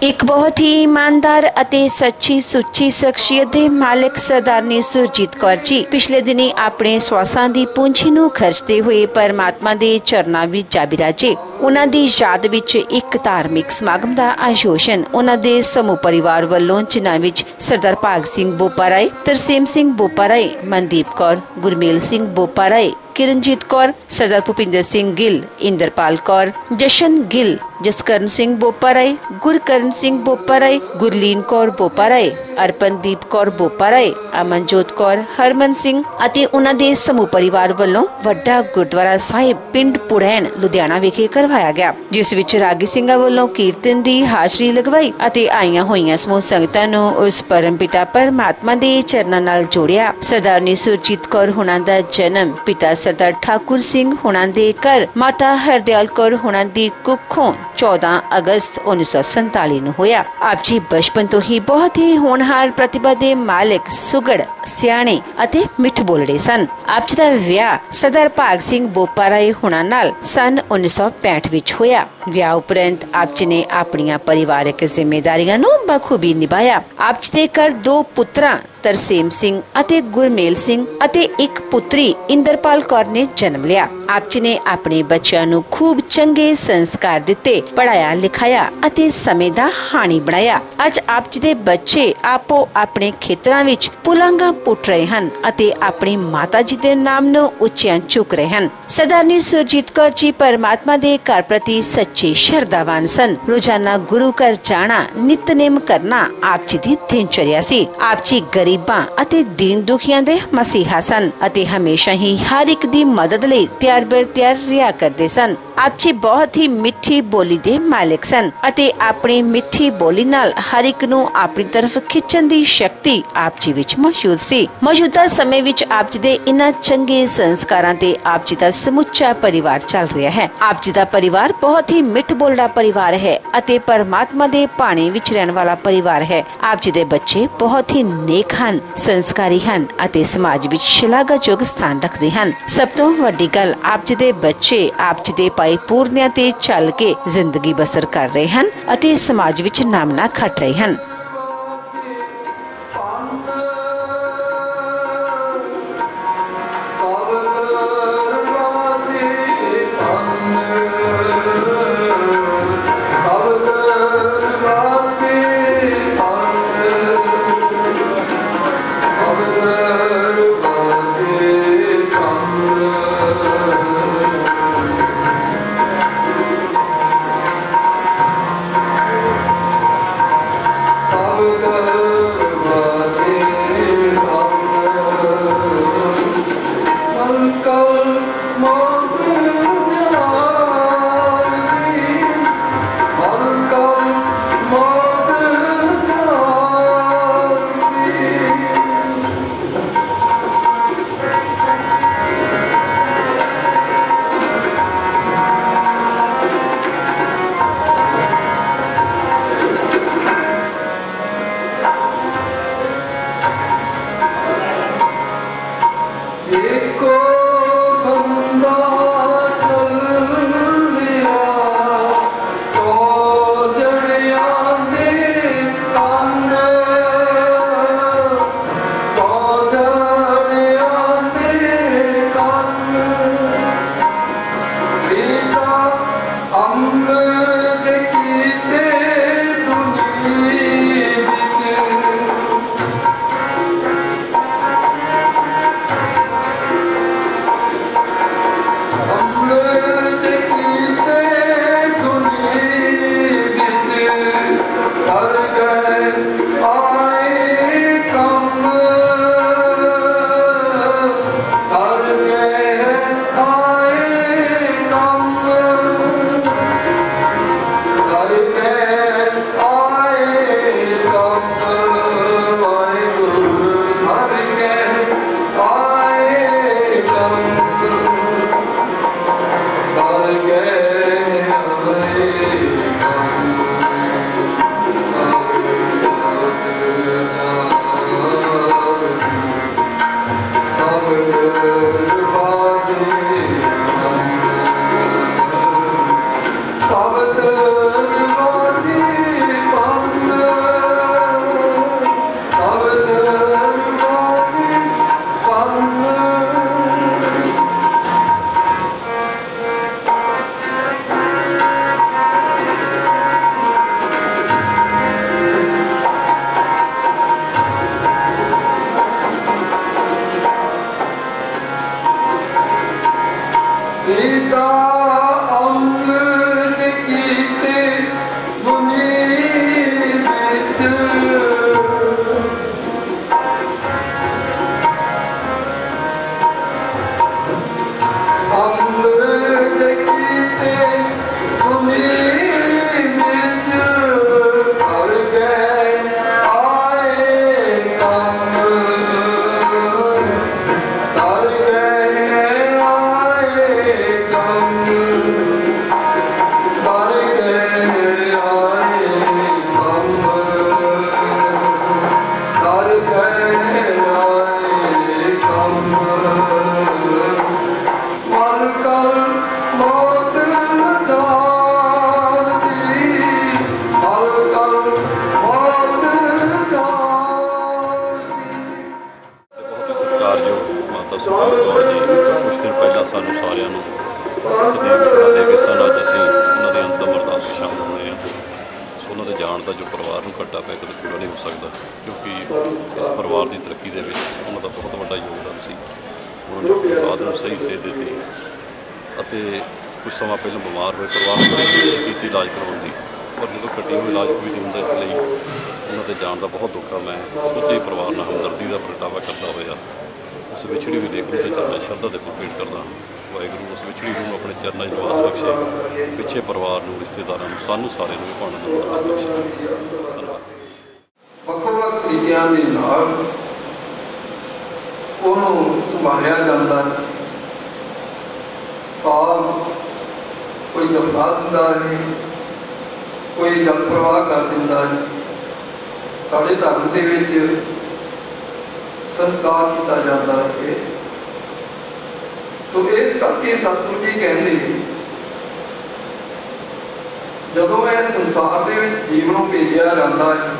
एक बहुत ही ईमानदार ਅਤੇ ਸੱਚੀ ਸੁੱਚੀ ਸ਼ਖਸੀਅਤ ਦੇ ਮਾਲਕ ਸਰਦਾਰਨੀ ਸੁਰਜੀਤ ਕੌਰ ਜੀ ਪਿਛਲੇ ਦਿਨੀ ਆਪਣੇ ਸਵਾਸਾਂ ਦੀ ਪੂੰਜੀ ਨੂੰ ਖਰਚਦੇ ਹੋਏ ਪਰਮਾਤਮਾ ਦੇ ਚਰਨਾਂ ਵਿੱਚ ਜਾ ਬਿਰਾਜੇ। ਉਹਨਾਂ ਦੀ ਯਾਦ ਵਿੱਚ ਇੱਕ ਧਾਰਮਿਕ ਸਮਾਗਮ ਦਾ ਆਯੋਜਨ ਉਹਨਾਂ ਦੇ ਸਮੂਹ ਪਰਿਵਾਰ ਵੱਲੋਂ, ਜਿਨ੍ਹਾਂ ਵਿੱਚ ਸਰਦਾਰ ਭਾਗ ਸਿੰਘ ਬੋਪਾ ਰਾਏ, ਤਰਸੇਮ ਸਿੰਘ ਬੋਪਾ ਰਾਏ, ਮਨਦੀਪ ਕੌਰ, ਗੁਰਮੇਲ ਸਿੰਘ ਬੋਪਾ ਰਾਏ, किरणजीत कौर, सरदार भूपिंदर सिंह गिल, इंद्रपाल कौर, जशन गिल, जसकरण सिंह बोपा राय, गुरकरण सिंह बोपा राय, गुरलीन कौर बोपा राय, अर्पणदीप कौर बोपा राय, अमनजोत कौर, हरमन सिंह ਅਤੇ ਉਹਨਾਂ ਦੇ ਸਮੂਹ ਪਰਿਵਾਰ ਵੱਲੋਂ ਵੱਡਾ ਗੁਰਦੁਆਰਾ ਸਾਹਿਬ ਪਿੰਡ ਪੁੜੈਣ ਲੁਧਿਆਣਾ ਵਿਖੇ ਕਰਵਾਇਆ ਗਿਆ, ਜਿਸ ਵਿੱਚ ਰਾਗੀ ਸਿੰਘਾਂ ਵੱਲੋਂ ਕੀਰਤਨ ਦੀ ਹਾਜ਼ਰੀ ਲਗਵਾਈ ਅਤੇ ਆਈਆਂ ਹੋਈਆਂ ਸਮੂਹ ਸੰਗਤਾਂ ਨੂੰ ਉਸ ਪਰਮ ਪਿਤਾ ਪਰਮਾਤਮਾ ਦੇ ਚਰਨਾਂ ਨਾਲ ਜੋੜਿਆ। ਸਰਦਾਰਨੀ ਸੁਰਜੀਤ ਕੌਰ ਹੁਣਾਂ ਦਾ ਜਨਮ ਪਿਤਾ सरदार ठाकुर सिंह हुणां दे घर माता हरदयाल कौर हुणां दी कुखों 14 अगस्त 1947 ਨੂੰ ਹੋਇਆ। ਆਪ ਜੀ ਬਚਪਨ ਤੋਂ ਹੀ ਬਹੁਤ ਹੀ ਹੋਣਹਾਰ ਪ੍ਰਤਿਭਾ ਦੇ ਮਾਲਕ, ਸੁਗੜ, ਸਿਆਣੇ ਅਤੇ ਮਿੱਠ ਬੋਲੜੇ ਸਨ। ਆਪ ਜੀ ਦਾ ਵਿਆਹ ਸਰਦਾਰ ਭਾਗ ਸਿੰਘ ਬੋਪਾ ਰਾਏ ਹੁਣਾਂ ਨਾਲ ਸਨ 1965 ਵਿੱਚ ਹੋਇਆ। ਵਿਆਹ ਉਪਰੰਤ ਆਪ ਜੀ ਨੇ ਆਪਣੀਆਂ ਪਰਿਵਾਰਕ ਜ਼ਿੰਮੇਦਾਰੀਆਂ ਨੂੰ ਬਖੂਬੀ ਨਿਭਾਇਆ। ਆਪ ਜੀ ਦੇ ਘਰ 2 ਪੁੱਤਰਾਂ ਤਰਸੇਮ ਸਿੰਘ ਅਤੇ ਗੁਰਮੇਲ ਸਿੰਘ ਅਤੇ ਇੱਕ ਪੁੱਤਰੀ ਇੰਦਰਪਾਲ ਕੌਰ ਨੇ ਜਨਮ ਲਿਆ। ਆਪ ਜੀ ਨੇ ਆਪਣੇ ਬੱਚਿਆਂ ਨੂੰ ਖੂਬ ਚੰਗੇ ਸੰਸਕਾਰ ਦਿੱਤੇ, ਪੜਾਇਆ ਲਿਖਾਇਆ ਅਤੇ ਸਮੇਂ ਦਾ ਹਾਣੀ ਬਣਾਇਆ। ਅੱਜ ਆਪ ਜੀ ਦੇ ਬੱਚੇ ਆਪੋ ਆਪਣੇ ਖੇਤਰਾਂ ਵਿੱਚ ਪੁਲਾਂਘਾਂ ਪੁੱਟ ਰਹੇ ਹਨ ਅਤੇ ਆਪਣੀ ਮਾਤਾ ਜੀ ਦੇ ਨਾਮ ਨੂੰ ਉੱਚਿਆਂ ਚੁੱਕ ਰਹੇ ਹਨ। ਸਰਦਾਰਨੀ ਸੁਰਜੀਤ ਕੌਰ ਜੀ ਪਰਮਾਤਮਾ ਦੇ ਘਰ ਪ੍ਰਤੀ ਸੱਚੇ ਸ਼ਰਧਾਵਾਨ ਸਨ। ਰੋਜ਼ਾਨਾ ਗੁਰੂ ਘਰ ਜਾਣਾ, ਨਿਤਨੇਮ ਕਰਨਾ ਆਪ ਜੀ ਦੀ ਦਿਨਚਰਿਆ ਸੀ। ਆਪ ਜੀ ਗਰੀਬਾਂ ਅਤੇ ਦੀਨ ਦੁਖੀਆਂ ਦੇ ਮਸੀਹਾ ਸਨ ਅਤੇ ਹਮੇਸ਼ਾ ਹੀ ਹਰ ਇੱਕ ਦੀ ਮਦਦ ਲਈ ਤਿਆਰ ਬਰ ਤਿਆਰ ਰਿਹਾ ਕਰਦੇ ਸਨ। ਆਪ ਜੀ ਬਹੁਤ ਹੀ ਮਿੱਠੀ ਬੋਲੀ ਦੇ ਮਾਲਕ ਸਨ ਅਤੇ ਆਪਣੀ ਮਿੱਠੀ ਬੋਲੀ ਨਾਲ ਹਰ ਇੱਕ ਨੂੰ ਆਪਣੀ ਤਰਫ ਖਿੱਚਣ ਦੀ ਸ਼ਕਤੀ ਆਪ ਜੀ ਵਿੱਚ ਮੌਜੂਦ ਸੀ। ਮੌਜੂਦਾ ਸਮੇਂ ਵਿੱਚ ਆਪ ਜੀ ਦੇ ਇਨ੍ਹਾਂ ਚੰਗੇ ਸੰਸਕਾਰਾਂ ਤੇ ਆਪ ਜੀ ਦਾ ਸਮੁੱਚਾ ਪਰਿਵਾਰ ਚੱਲ ਰਿਹਾ ਹੈ। ਆਪ ਜੀ ਦਾ ਪਰਿਵਾਰ ਬਹੁਤ ਹੀ ਮਿੱਠ ਬੋਲੜਾ ਪਰਿਵਾਰ ਹੈ ਅਤੇ ਪਰਮਾਤਮਾ ਦੇ ਭਾਣੇ ਵਿੱਚ ਰਹਿਣ ਵਾਲਾ ਪਰਿਵਾਰ ਹੈ। ਆਪ ਜੀ ਦੇ ਬੱਚੇ ਬਹੁਤ ਹੀ ਨੇਕ ਹਨ, ਸੰਸਕਾਰੀ ਹਨ ਅਤੇ ਸਮਾਜ ਵਿੱਚ ਸ਼ਲਾਘਾਯੋਗ ਸਥਾਨ ਰੱਖਦੇ ਹਨ। ਸਭ ਤੋਂ ਵੱਡੀ ਗੱਲ, ਆਪ ਜੀ ਦੇ ਬੱਚੇ ਆਪ ਜੀ ਦੇ ਪੂਰਨਿਆਂ ਤੇ ਚੱਲ ਕੇ ਜ਼ਿੰਦਗੀ ਬਸਰ ਕਰ ਰਹੇ ਹਨ ਅਤੇ ਸਮਾਜ ਵਿੱਚ ਨਾਮਣਾ ਖੱਟ ਰਹੇ ਹਨ। ਦਾ ਜੋ ਪਰਿਵਾਰ ਨੂੰ ਘਾਟਾ ਪਿਆ ਕਦੇ ਪੂਰਾ ਨਹੀਂ ਹੋ ਸਕਦਾ, ਕਿਉਂਕਿ ਇਸ ਪਰਿਵਾਰ ਦੀ ਤਰੱਕੀ ਦੇ ਵਿੱਚ ਉਹਨਾਂ ਦਾ ਬਹੁਤ ਵੱਡਾ ਯੋਗਦਾਨ ਸੀ। ਉਹਨਾਂ ਨੇ ਆਪਣੇ ਔਲਾਦ ਨੂੰ ਸਹੀ ਸੇਧ ਦਿੱਤੀ ਅਤੇ ਕੁਝ ਸਮਾਂ ਪਹਿਲਾਂ ਬਿਮਾਰ ਹੋਏ, ਪਰਿਵਾਰ ਨੂੰ ਕੋਸ਼ਿਸ਼ ਕੀਤੀ ਇਲਾਜ ਕਰਵਾਉਣ ਦੀ, ਪਰ ਜਦੋਂ ਘਟੀ ਹੋਈ ਇਲਾਜ ਕੋਈ ਨਹੀਂ ਹੁੰਦਾ, ਇਸ ਲਈ ਉਹਨਾਂ ਦੇ ਜਾਣ ਦਾ ਬਹੁਤ ਦੁੱਖ ਆ। ਮੈਂ ਸੋਚੇ ਪਰਿਵਾਰ ਨਾਲ ਹਮਦਰਦੀ ਦਾ ਪ੍ਰਗਟਾਵਾ ਕਰਦਾ ਹੋਇਆ ਉਸ ਵਿਛੜੀ ਵੀ ਦੇਖਣ ਤੇ ਚਰਨਾਂ ਸ਼ਰਧਾ ਦੇ ਫੁੱਲ ਭੇਟ ਕਰਦਾ। ਵਾਹਿਗੁਰੂ ਉਸ ਵਿਛੜੀ ਨੂੰ ਆਪਣੇ ਚਰਨਾਂ 'ਚ ਨਿਵਾਸ ਬਖਸ਼ੇ, ਪਿੱਛੇ ਪਰਿਵਾਰ ਨੂੰ, ਰਿਸ਼ਤੇਦਾਰਾਂ ਨੂੰ, ਸਾਨੂੰ ਸਾਰਿਆਂ ਨੂੰ ਭਾਣਾ ਦਾ ਬਰਕਤ ਬਖਸ਼ੇ। ਧੰਨਵਾਦ। ਵੱਖ-ਵੱਖ ਤਰੀਕਿਆਂ ਦੇ ਨਾਲ ਉਹਨੂੰ ਸੰਭਾਲਿਆ ਜਾਂਦਾ ਹੈ। ਕੋਈ ਦਫਨਾ ਦਿੰਦਾ ਹੈ, ਕੋਈ ਜਲ ਪ੍ਰਵਾਹ ਕਰ ਦਿੰਦਾ ਹੈ। ਸਾਡੇ ਧਰਮ ਦੇ ਵਿੱਚ ਸੰਸਕਾਰ ਕੀਤਾ ਜਾਂਦਾ ਹੈ। ਸੋ ਇਸ ਕਰਕੇ ਸਤਿਗੁਰੂ ਜੀ ਕਹਿੰਦੇ ਜਦੋਂ ਇਹ ਸੰਸਾਰ ਦੇ ਵਿੱਚ ਜੀਵ ਨੂੰ ਭੇਜਿਆ ਜਾਂਦਾ ਹੈ,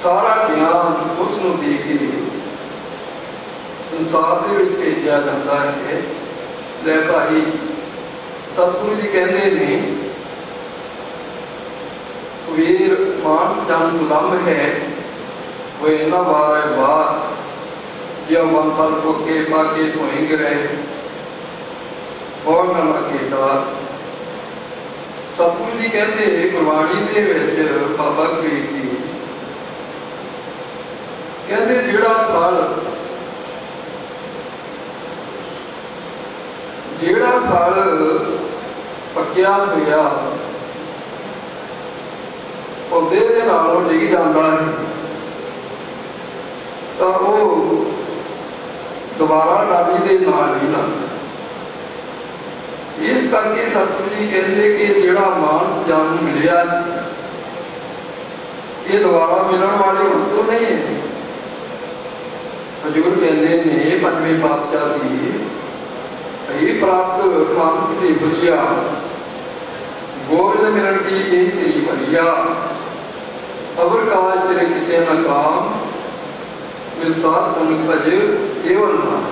ਸਾਰਾ ਗਿਆਨ ਉਸ ਨੂੰ ਦੇ ਕੇ ਸੰਸਾਰ ਦੇ ਵਿੱਚ ਭੇਜਿਆ ਜਾਂਦਾ ਹੈ। ਲੈ ਭਾਈ, ਸਤਿਗੁਰੂ ਜੀ ਕਹਿੰਦੇ ਨੇ ਵੀਰ ਮਾਨਸ ਜਨ ਗੁਲਾਮ ਹੈ, वो इतना बार है बात जब मन पर को के पाके धोएंगे रहे और न लगे। सतगुरु जी कहते गुरबाणी दे विच बाबा कबीर जी कहते जिहड़ा फल पक्या होया पौधे दे नालों डिग जाता है तो वो दोबारा डाली के नाल नहीं लगता। इस करके सतगुरु जी कहते कि जिहड़ा मानस जन्म मिलिया ये दोबारा मिलने वाली वस्तु नहीं है। हजूर कहते ने पंजवें पातशाह की प्राप्त मानस की बलिया गोविंद मिलन की यही तेरी बलिया अवर काज तेरे किते न काम विसार संग भज केवल नाम।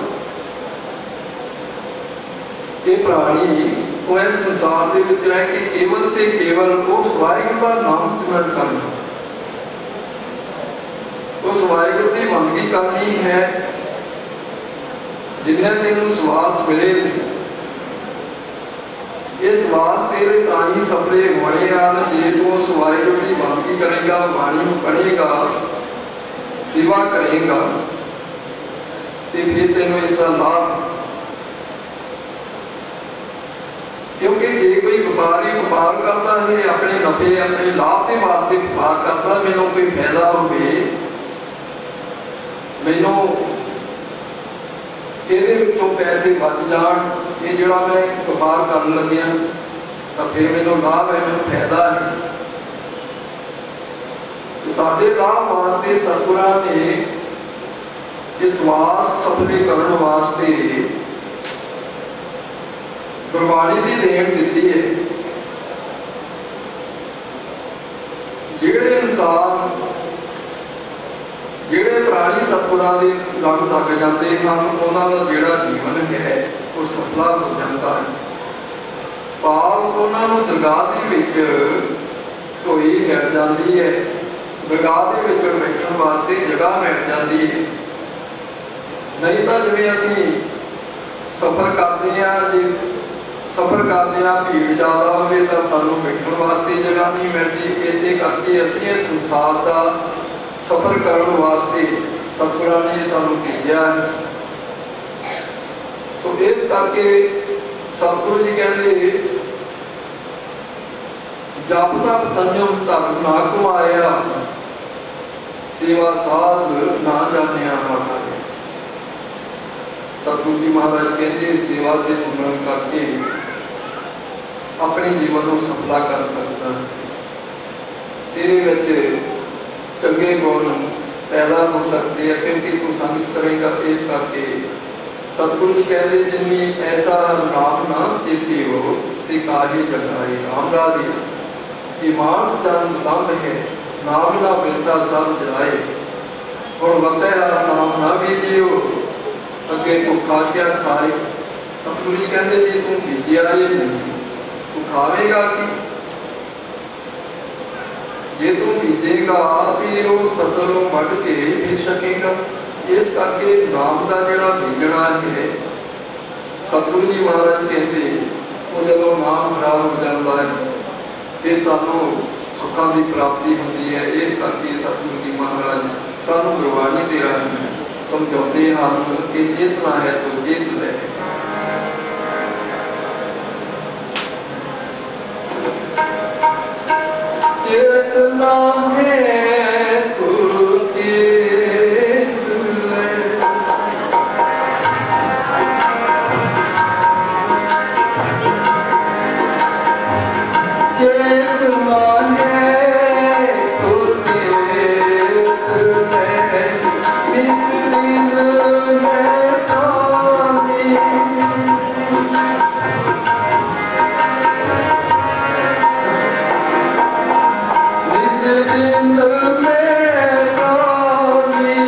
ये प्राणी को इस संसार के विच रह के केवल ते केवल उस वाहिगुरू का नाम सिमरन करना, उस वाहिगुरू की बंदगी करनी है। जिन्हें तेन सवास मिले ये सवास तेरे ताई सपने होने हैं। जे तू उस वाहिगुरू की बंदगी करेगा, बाणी पढ़ेगा, सेवा करेगा तो फिर तेन इसका लाभ। क्योंकि जे कोई व्यापारी व्यापार करता है अपने नफे अपने लाभ के वास्ते व्यापार करता, मैनू कोई फायदा हो, मैनू ये पैसे बच जान, ये जोड़ा मैं व्यापार कर लग्या तो फिर मैनू लाभ है, मैनू फायदा है। साडे लाभ वास्ते सतगुरां ने इस वास सफली करने वास्ते गुरबाणी की देन दी है। जिहड़े इंसान जिहड़े प्राणी सतगुरां दे लग लग जाते हैं उन्हां दा जिहड़ा जीवन है वो सफला हो जाता है। पाप उन्हां नूं दरगाह दे विच ढोई मिल जाती है, दरगाह के बैठने वास्ते जगह मिल जाती है। नहीं तो जिवें असीं सफर करते हैं, जे सफर करते हैं भीड़ ज़्यादा हो तो सानूं बैठने वास्ते जगह नहीं मिलती। इसे करके असीं संसार का सफर करने वास्ते सतगुरां ने सानूं भेजिया है। तो इस करके सतगुरु जी कहते जप तप संयम धर्म ना कमाया सेवा साध ना जानिया माता। सतगुरु जी महाराज कहते सेवा से सिमरन करके अपने जीवन को सफला कर सकता है। तेरे विच चंगे गुण पैदा हो सकते हैं क्योंकि तू संगत करेगा। इस करके सतगुरु जी कहते जिन्नी ऐसा नाम ना चेती हो से काहे जगाए रामदास की मानस जन्म दंड है नाम ना मिलता सब जाए और बताया नाम ना बीजियो अगे भुखा क्या खाए। सतगुरु जी कहते जी तू बीजिया नहीं तू खावेगा कि जे तू बीजेगा फिर उस फसल को वढ़ के बेच सकेगा। इस करके नाम का जोड़ा बीजना है, सतगुरु जी महाराज कहते वो जो नाम खराब हो जाता है तो सानू सुखों की प्राप्ति होती है। इस करके सतगुरु जी महाराज सानू गुरबाणी दे रहे हैं, समझाते हैं कि जितना है तो जित ले। चेतना है तो जित ले, चेतना है तो जित ले, निस्दिन है पानी।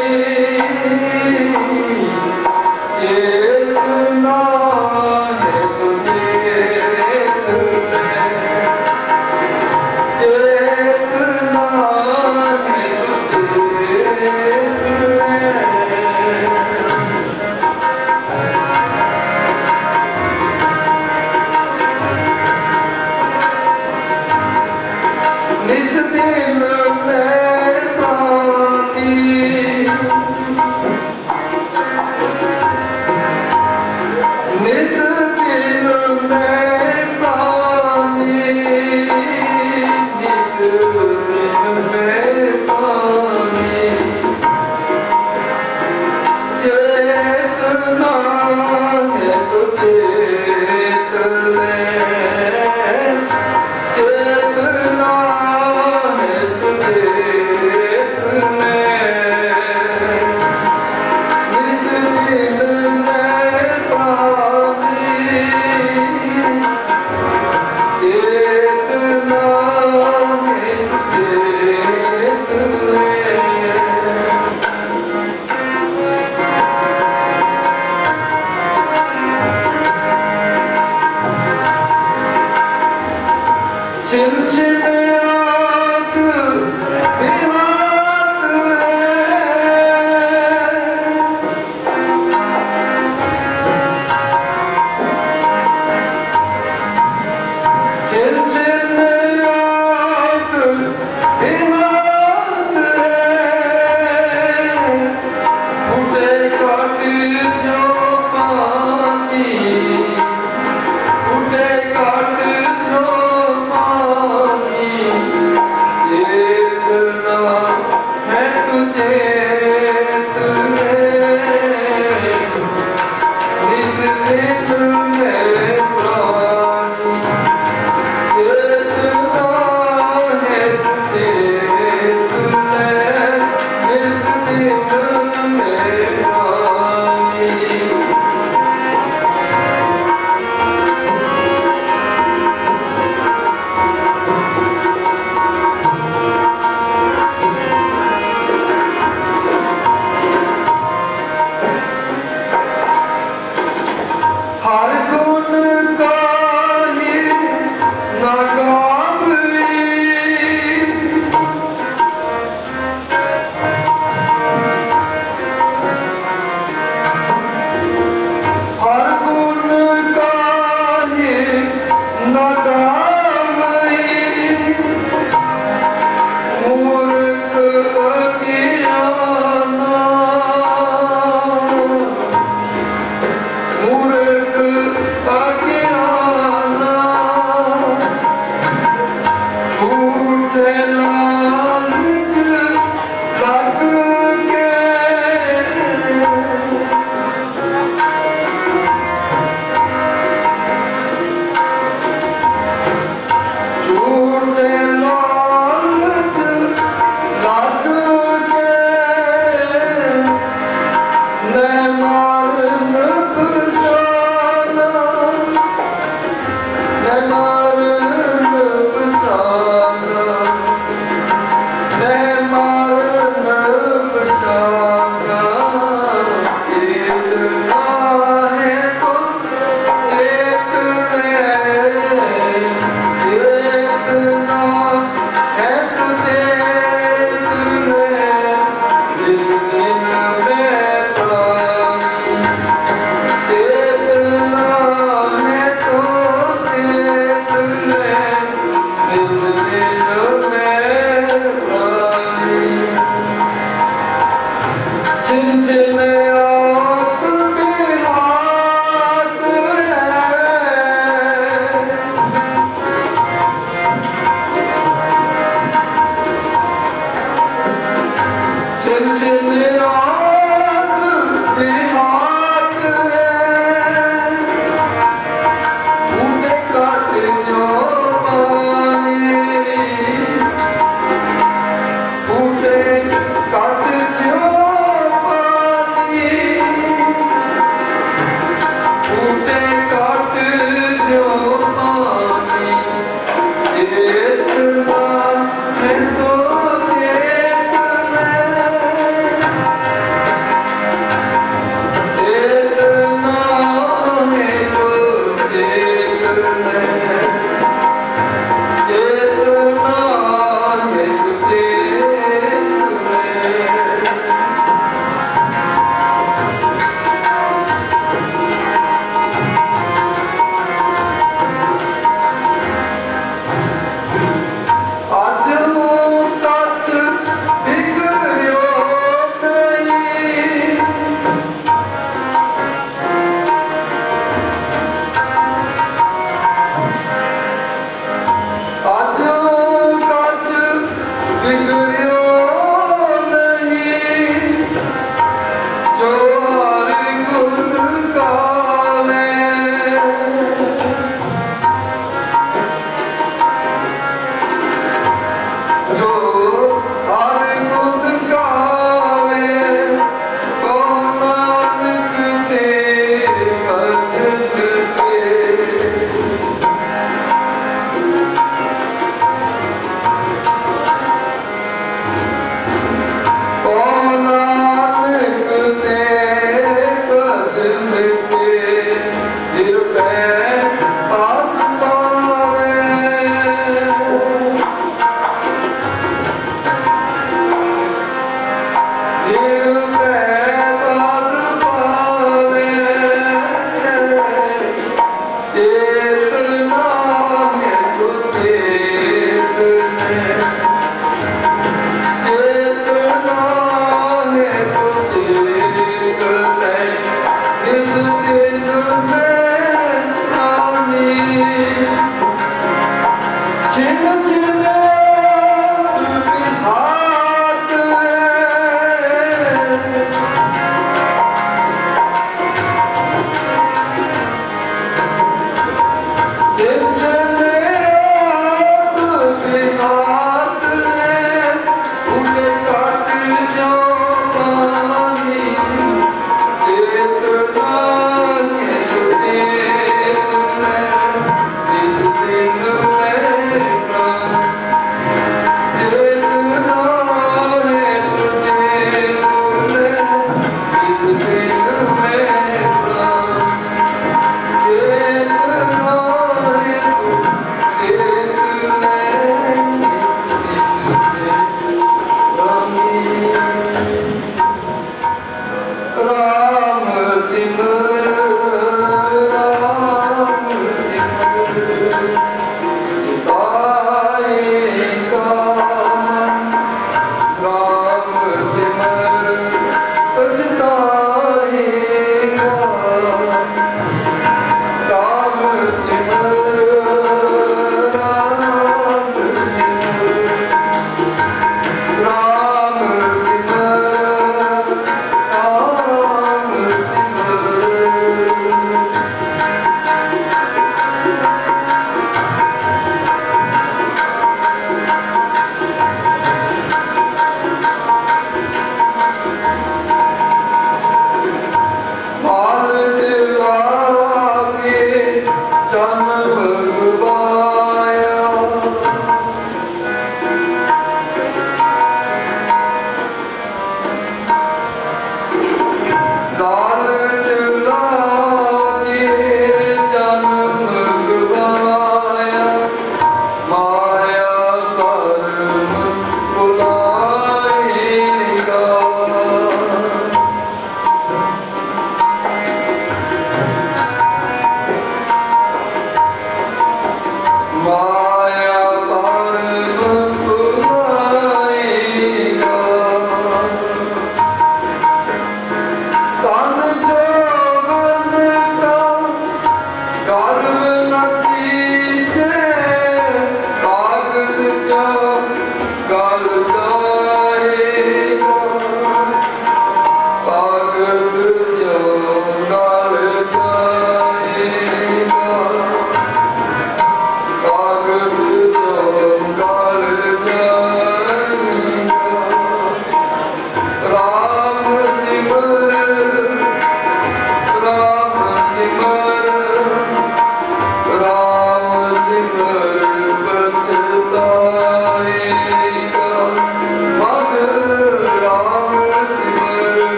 Yeah.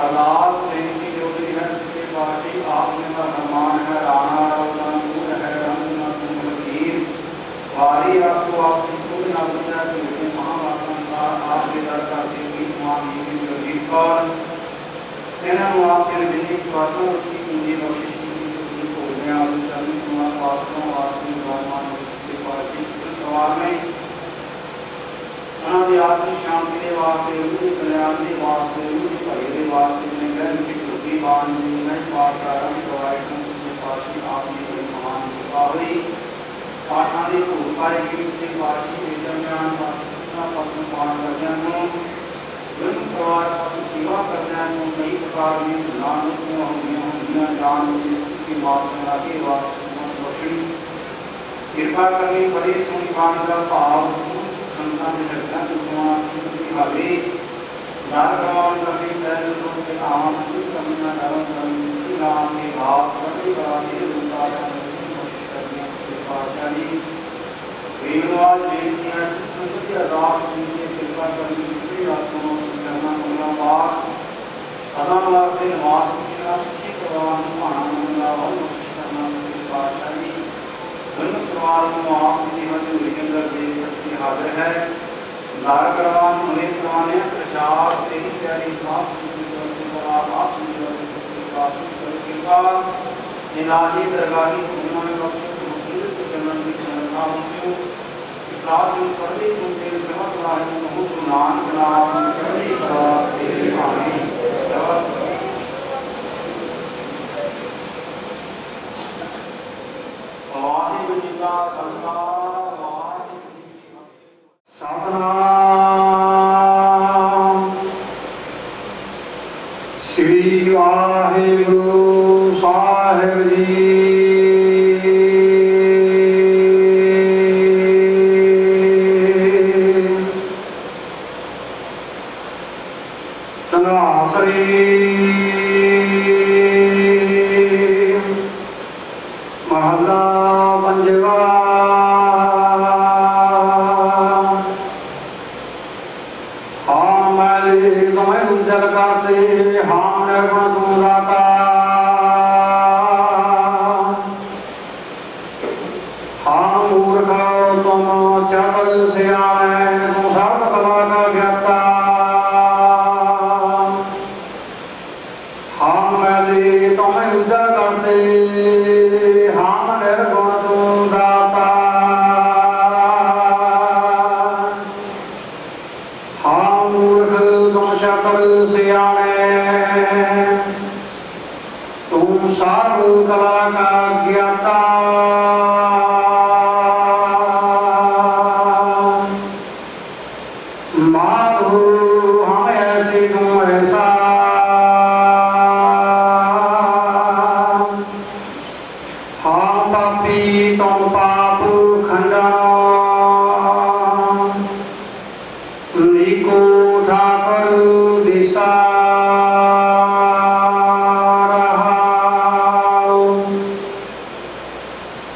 अरदास बेनती जोड़ी है सच्चे पातशाही आपने रहमान है राणा रौदन दूर है रंग नकीर वारी आपको आपकी खुद न बुझा कि महावाक्यांसार आपके दर करते की स्वामी की सुरजीत कौर इन्होंने आपके विधि स्वासन की पूंजी बख्शिश की सुनी को ज्ञान चरण कुमार वास्तव वास्तव भगवान सच्चे पातशाही सवाल में आत्म शांति के वास्ते रूह कल्याण के वास्ते रूह भले के वास्ते ने ग्रंथ की टूटी बाण सही पाठ प्रारंभ करवाए संत पाशी आपने बड़ी महान कृपा हुई पाठानी को उपाय की सच्चे पाशी वेदन ज्ञान पाठना पसंद पाठ करने को ब्रह्म प्रवाह पसंद सेवा करने को कई प्रकार में नानक को हम दुनिया जान की मात्रा के वास्ते बख्शी कृपा करनी बड़ी सुनी बाण का भाव संतान में लगता है समाज की भावी दार प्रमाण करने पहले लोगों के आम कुछ समझना धर्म संस्कृति नाम के भाव करने कराने रूपा कोशिश करने के पाचारी वेदवाद बेटियां संस्कृति अदास जिनके कृपा करने की आत्मा करना होगा वास सदा वास्ते वास की सच्ची प्रवाह आनंद लाभ कोशिश करना के पाचारी धर्म प्रवाह को आप जीवन में अंदर दे सकती हाजिर है दार करवान उन्हें करवाने प्रसाद तेरी प्यारी साफ इलाही दरगाही पूर्णा में बख्शे जन्म की श्रद्धा मुझे साथ में पढ़े सुनते समझ रहे बहुत नाम नाम चढ़े का तेरी आने वाहिगुरु जी का खालसा सतनाम श्री वाहिगुरु साहिब जी तनासरी महला पंजवा जल करते हम निर्गुण तू दाता हम मूर्ख तुम चकल सियाने तू सर्व कला का ज्ञाता हम मैली तुम्हें उजल करते हम निर्गुण तू दाता हम मूर्ख तुम चकल सियाने तुम सर्व कला का ज्ञाता माधु हम ऐसे तुम ऐसा हम पापी तुम पाप खंडन नीको ठाकर दिशा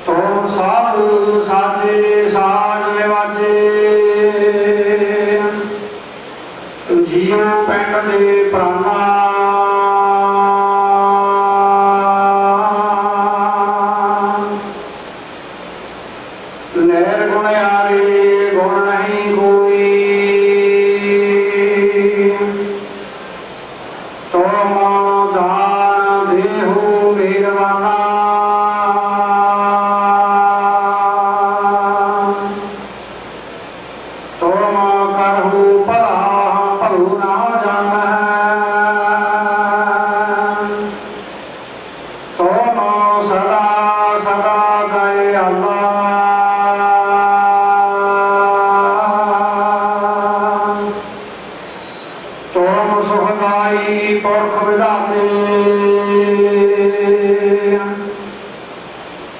तुम साधु साजे साज वाजे जीव पिंड दे प्राणा निर्गुण यारे गुण नहीं कोई तुम दान देहु मेरवाना तुम करहु भला भलु ना जाना तुम सदा सदा गए अल्लाह तुम सुखदाई पुरख विधाते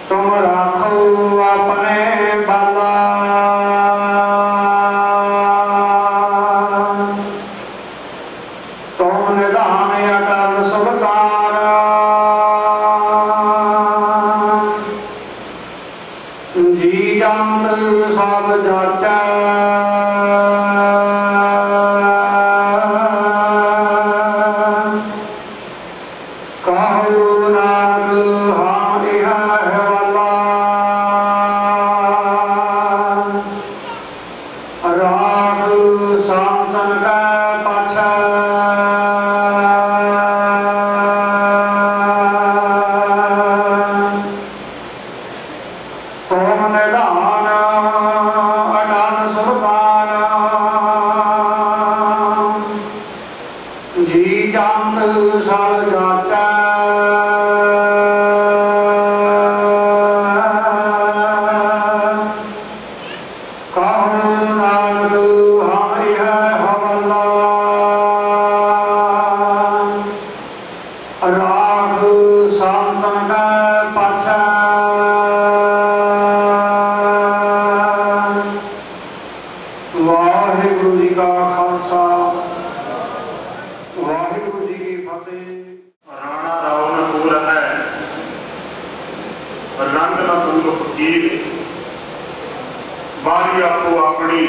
तुम राखो अपने बाला तुम निधान अटल सुभकार जी जंत सब जाचा कहो नाग हाँ इह है वाला राग सांसन का पाछा वाहिगुरु जी का खालसा वाहिगुरु जी की फतेह। राणा रावण पूर है रंग न पूर फकीर बारी आपो अपनी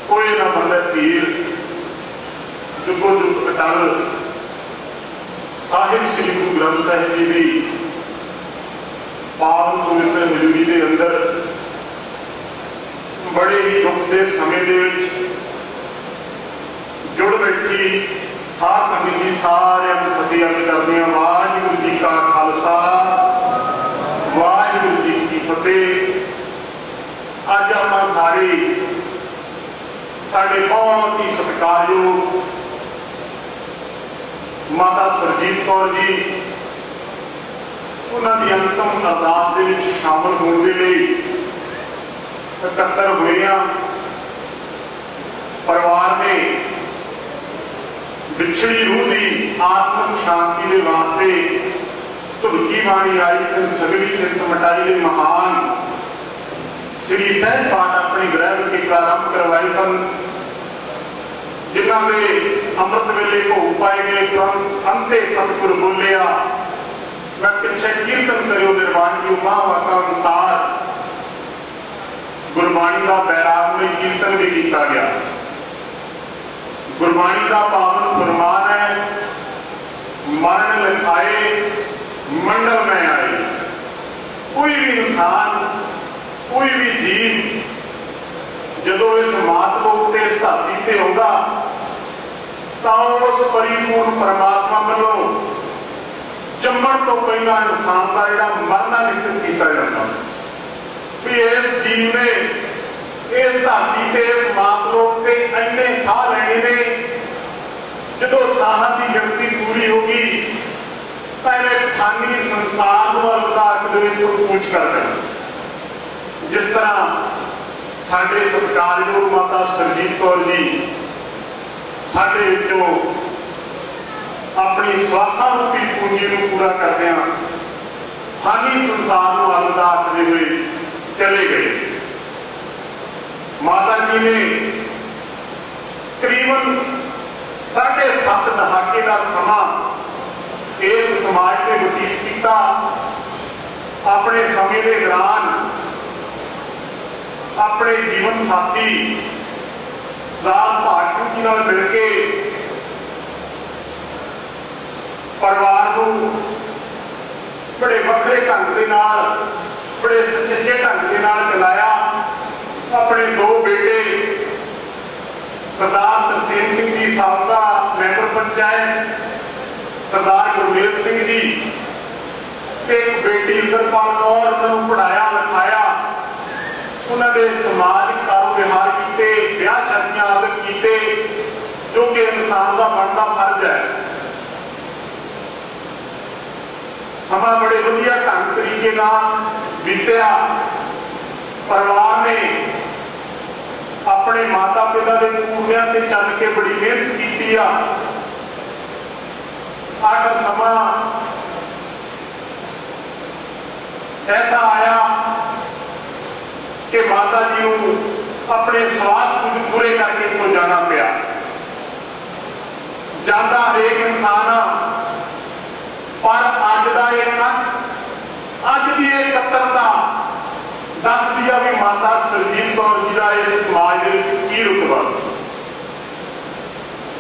कोई न बंदे तीर जुगो जुग अटल साहिब श्री गुरु ग्रंथ साहिब जी की पावन पवित्र हजूरी के अंदर बड़े ही दुख के समय जुड़ बैठी साध संगत जी सारे फतेह अर्ज करते हैं। वाहिगुरु जी का खालसा वाहिगुरु जी की फतेह। अज आप सारे साढ़े बहुत ही सत्कारयोग माता सुरजीत कौर जी उन्होंने अंतिम अरदास के शामिल होने के लिए इकट्ठे हुए हैं। परिवार ने बिछड़ी रूह की आत्मक शांति के वास्ते झुड़की बाणी आई सगली चिंत मिटाई के महान श्री सहज पाठ अपने ग्रह के प्रारंभ करवाए सन जिन्हों के अमृत वेले भोग पाए गए तुरंत अंते सतगुर बोलिया मैं पिछे कीर्तन करो निर्वाण की महावाका अनुसार गुरबाणी का बैराग में कीर्तन भी किया गया। गुरबाणी का पावन फरमान है मरण लिखाए मंडल में आए। कोई भी इंसान कोई भी जीव जो इस मातलोक से इस धरती से होगा तो उस परिपूर्ण परमात्मा वालों जम्मण तो पहला इंसान का जोड़ा मरना निश्चित किया जाता भी इस जीव ने इस धरती से इस मातलोक से इन्ने साह लेने ने जो साह की गिनती पूरी होगी पहले खानी संसार पूछ कर देना। जिस तरह साढ़े सत्कारयोग माता सुरजीत कौर जी साढ़े विचों अपनी स्वासा रूपी पूंजी को पूरा करते हैं हानी संसार को अलविदा आखते हुए चले गए। माता जी ने करीबन 7.5 दहाके का समा इस समाज से बतीत किया। अपने समय के दौरान अपने जीवन साथी राम भाग सिंह जी नाल मिल के परिवार को बड़े वखरे ढंग के नाल बड़े सच्चे ढंग के नाल चलाया। अपने 2 बेटे सरदार तरसेम सिंह जी साबका मैंबर पंचायत सरदार गुरमेल सिंह जी एक बेटी इंद्रपाल कौर उन्होंने पढ़ाया लिखाया उन्होंने समाजिक कारोबार किए ब्याह शादियां आदत किए जो कि इंसान का बनता फर्ज है। समा बड़े वधिया ढंग तरीके बीतया। परिवार ने अपने माता पिता के पूर्वजों से चल के बड़ी मेहनत की। आखिर समा ऐसा आया कि माता जी को अपने स्वास्थ्य कुछ पूरे करके तो जाना पिया। जाता हरेक इंसान पर अज का अज की कत्तरता कि माता सुरजीत कौर जी का इस समाज के की रुतबा,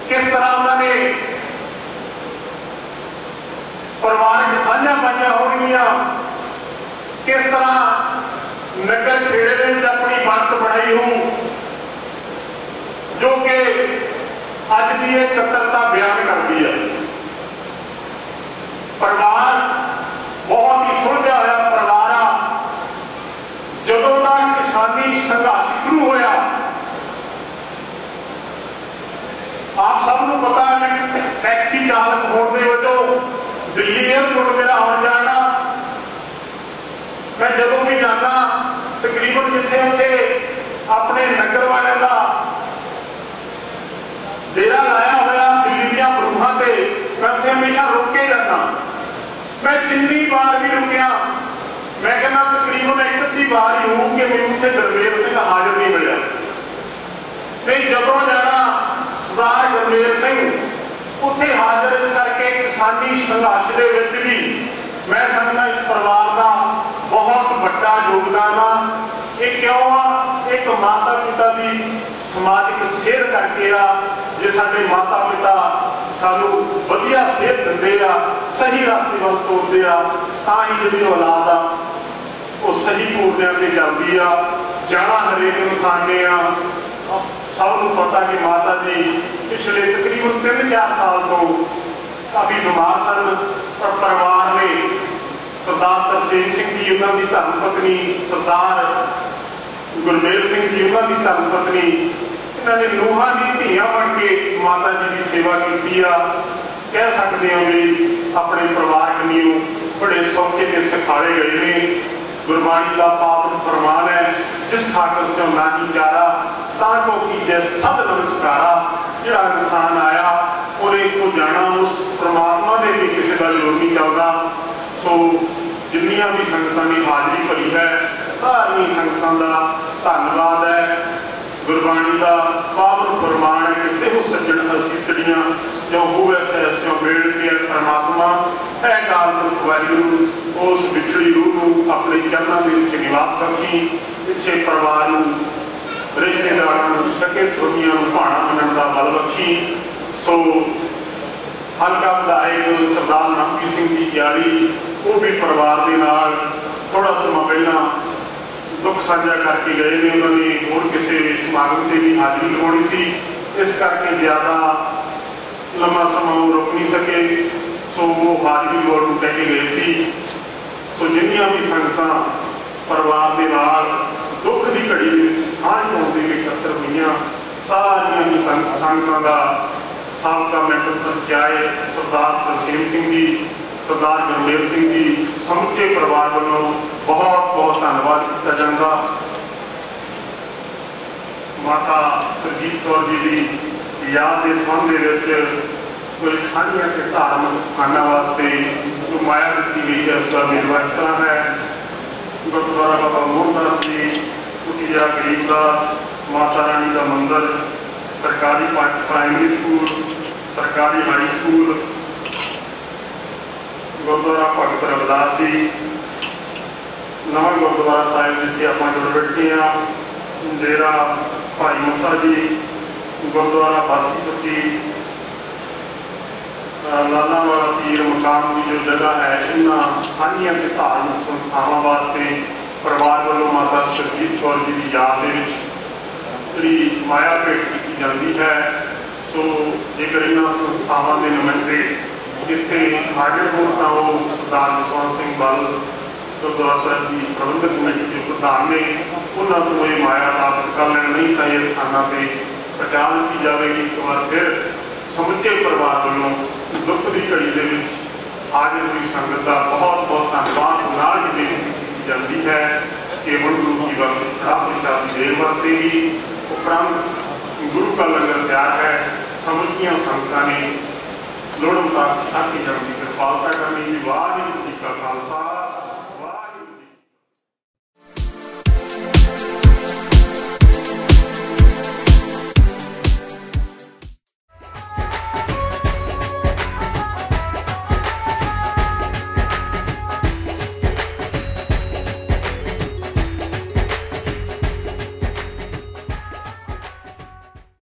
किस तरह उन्होंने परिवारक साझा पाइया होंगियां, किस तरह नगर खेड़े में अपनी बात बढ़ाई हो, जो कि अज की एक कत्तरता बयान करती है। परिवार बहुत ही सुलझा हुआ परिवार आ। जदों का किसानी संघर्ष शुरू होया, आप सबको पता है, मैं टैक्सी चालक होने के वजों दिल्ली एयरपोर्ट मेरा आने जाना, मैं जदों भी जाना तकरीबन जिथे उसे अपने नगर वाले का डेरा लाया हुआ दिल्ली दियां बरूहां ते, मैं उसे हमेशा रुक के जाना। मैं जिन्नी बार भी रुकया, मैं कहना तकरीबन एक अच्छी बार ही हूं कि मैं उसे गुरमेल सिंह हाजिर नहीं मिला। नहीं, जदों जाना सरदार गुरमेल सिंह उत्थे हाजिर, इस करके किसानी संघर्ष के विच भी मैं समझना इस परिवार का बहुत बड़ा योगदान आ। ये क्यों आ? एक माता पिता की समाजिक सेहत करके आ। जे साडे माता पिता सानू वधिया सेहत दिंदे आ, सही रास्ते वल तोरदे आ, तां ही जिहड़ी औलाद आ वो सही पूर्णियां ते चलदी आ। जाना हरेक इंसान ने आ। सबनूं पता कि माता जी पिछले तकरीबन 3-4 साल तो काफ़ी बीमार सन, पर परिवार ने सरदार तरसेम सिंह जी उन्हां दी धर्म पत्नी, सरदार गुरमेल सिंह जी उन्हां दी धर्म पत्नी, इन्होंने नूहां दी धीआं बन के माता जी की सेवा की आ। कह सकते हो भी अपने परिवार कन्नियों बड़े सौखे के सिखाए गए ने। गुरबाणी का पावन फरमान है, जिस ठाकर से ना ही चारा ताको कीजे सब नमस्कारा। जिहड़ा इंसान आया उन्हें इतों जाना, उस परमात्मा ने भी किसी का जोर नहीं चलता। सो जिन्नियां भी संगतां ने हाजरी भरी है, सारी संगतां का धन्नवाद है। गुरबाणी का पावन फरमान है कि देहो सज्जन असीसड़ियां जो होवे सहस्यों मेड़ के परमात्मा है काल पुरख वाहिगुरू, उस बिछड़ी रूह को अपने चरणों के विच निवास बख्शी, पिछे परिवार नूं, रिश्तेदारां नूं, सके सोहियां नूं भाणा मनण दा बल बख्शी। सो हल्का विधायक सरदार नवकीर सिंह जी यारी, वो भी परिवार के नाल थोड़ा समा पहला दुख साझा करके गए ने। उन्होंने होर किसी समागम से भी हाजिरी लगानी सी, इस करके ज़्यादा लंबा समा वो रुक नहीं सके। सो वो हाजिरी लौट कह के गए सी। सो जिन्नियां भी संगतां परिवार के नाल दुख की घड़ी साझ पाउण दे लई इकट्ठा होईयां, सारियां ही संगतां दा साबका मैंबर पंचायत सरदार तरसेम सिंह जी, सरदार गुरमेल सिंह जी, समुचे परिवार वालों बहुत बहुत धन्यवाद किया जाता। माता सुरजीत कौर जी की याद के संबंध कोई साझियां के धार्मिक स्थानों वास्ते जो माया दी गई है उसका वेरवा इस तरह है। गुरुद्वारा बाबा मोहनदास जी, कुटिया गरीबदास, माता रानी का मंदिर, सरकारी प्राइमरी स्कूल, सरकारी हाई स्कूल, गुरुद्वारा भगत रविदास जी, नवा गुरुद्वारा साहिब जिथे आप जुड़ बैठे हैं, डेरा भाई मूसा जी, गुरुद्वारा बासी चुकी, लाला वाला पीर मकाम की जो जगह है, इन्होंने सारिया के धार्मिक संस्थावां वास्ते परिवार वालों माता सुरजीत कौर जी की याद जी माया भेंट की जाती है। सो जेकर इन्होंने संस्थावां के नुमाइंदे जिथे हाजिर हो तो वो सरदार जसवंत सिंह बल गुरुद्वारा साहिब की प्रबंधक कमेटी के प्रधान ने, उन्होंने तो ये माया प्राप्त कर लेना, नहीं तो इस स्थानों पर पहचान की जाएगी। एक बार फिर समुचे परिवार वालों दुख की घड़ी के हाजिर हुई संगत का बहुत बहुत धन्यवाद नाल ही बेनती की जाती है कि हम गुरु की वक्त खड़ा प्रसाद की देर वरतेगी। उपरंत गुरु का लंगर तैयार है, समुचिया संगतां ने लोड़ मुताबिक छाती जाने की कृपालता करनी। वाहिगुरू जी का खालसा।